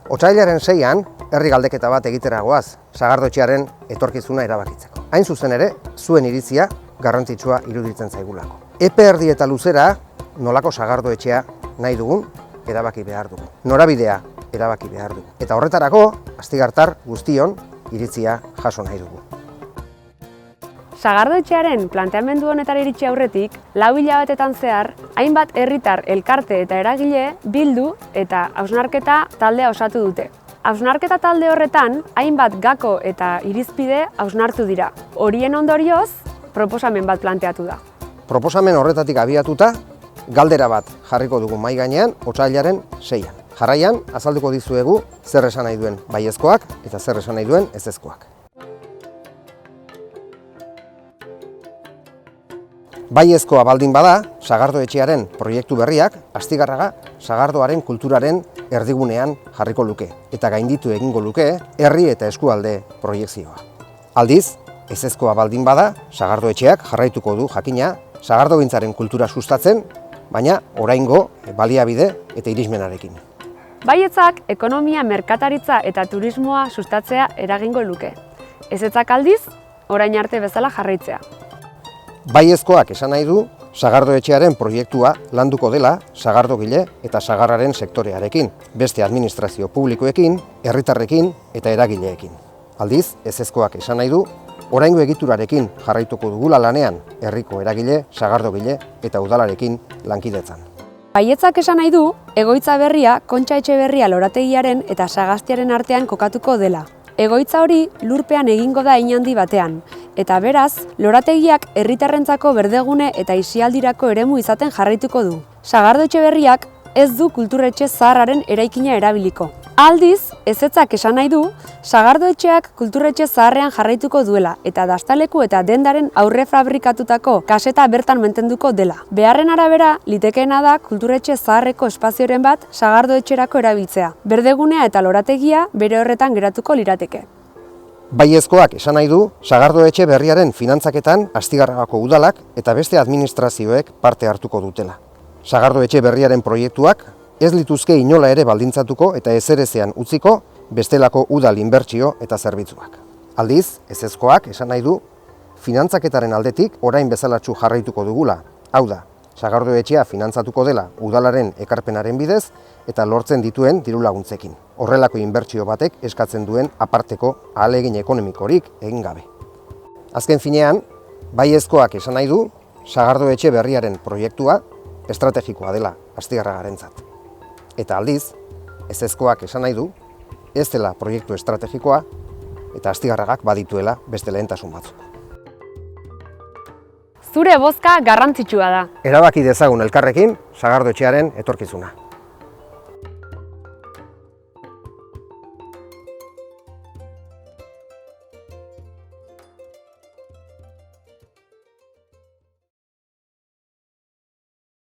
Otsailaren 6an, herri galdeketa bat egitera goaz, Sagardotxearen etorkizuna erabakitzeko. Hain zuzen ere, zuen iritzia garrantzitsua iruditzen zaigulako. Epe erdi eta luzera, nolako Sagardoetxea nahi dugun, erabaki behar dugu. Norabidea erabaki behar dugu. Eta horretarako, astigartar guztion iritzia jaso nahi dugu. Sagardoetxearen planteamendu honetara iritsi aurretik, 4 hilabetetan zehar, hainbat herritar elkarte eta eragile bildu eta hausnarketa taldea osatu dute. Hausnarketa talde horretan, hainbat gako eta irizpide hausnartu dira. Horien ondorioz, proposamen bat planteatu da. Proposamen horretatik abiatuta, galdera bat jarriko dugu mahai gainean otsailaren 6an. Jarraian, azalduko dizuegu zer esan nahi duen baiezkoak eta zer esan nahi duen ezezkoak. Baiezkoa baldin bada, Sagardoetxearen proiektu berriak Astigarraga Sagardoaren kulturaren erdigunean jarriko luke eta gainditu egingo luke herri eta eskualde proiekzioa. Aldiz, ezezkoa baldin bada, Sagardoetxeak jarraituko du jakina sagardogintzaren kultura sustatzen, baina oraingo baliabide eta irismenarekin. Baietzak ekonomia, merkataritza eta turismoa sustatzea eragingo luke. Ezetzak aldiz, orain arte bezala jarraitzea. Baiezkoak esan nahi du, Sagardoetxearen proiektua landuko dela sagardogile eta sagarraren sektorearekin, beste administrazio publikoekin, herritarrekin eta eragileekin. Aldiz, ezezkoak esan nahi du, oraingo egiturarekin jarraituko dugula lanean herriko eragile, sagardogile eta udalarekin lankidetzan. Baietzak esan nahi du, egoitza berria Kontxa Etxeberria lorategiaren eta Sagastiaren artean kokatuko dela. Egoitza hori lurpean egingo da hein handi batean, eta beraz, lorategiak herritarrentzako berdegune eta aisialdirako eremu izaten jarraituko du. Sagardoetxe berriak ez du kulturetxe zaharraren eraikina erabiliko. Aldiz, ezetzak esan nahi du, Sagardoetxeak kulturetxe zaharrean jarraituko duela eta dastaleku eta dendaren aurre fabrikatutako kaseta bertan mantenduko dela. Beharren arabera, litekeena da kulturetxe zaharreko espazioren bat Sagardoetxerako erabiltzea. Berdegunea eta lorategia bere horretan geratuko lirateke. Baiezkoak esan nahi du, Sagardoetxe berriaren finantzaketan Astigarragako udalak eta beste administrazioek parte hartuko dutela. Sagardoetxe berriaren proiektuak ez lituzke inola ere baldintzatuko eta ezerezean utziko bestelako udal inbertsio eta zerbitzuak. Aldiz, ezezkoak esan nahi du, finantzaketaren aldetik orain bezalatsu jarraituko dugula. Hau da, Sagardoetxea finantzatuko dela udalaren ekarpenaren bidez eta lortzen dituen dirulaguntzekin. Horrelako inbertsio batek eskatzen duen aparteko ahalegin ekonomikorik egin gabe. Azken finean, baiezkoak esan nahi du, Sagardoetxe berriaren proiektua estrategikoa dela Astigarragarentzat. Eta aldiz, ezezkoak esan nahi du, ez dela proiektu estrategikoa eta Astigarragak badituela beste lehentasun batzuk. Zure bozka garrantzitsua da. Erabaki dezagun elkarrekin Sagardoetxearen etorkizuna.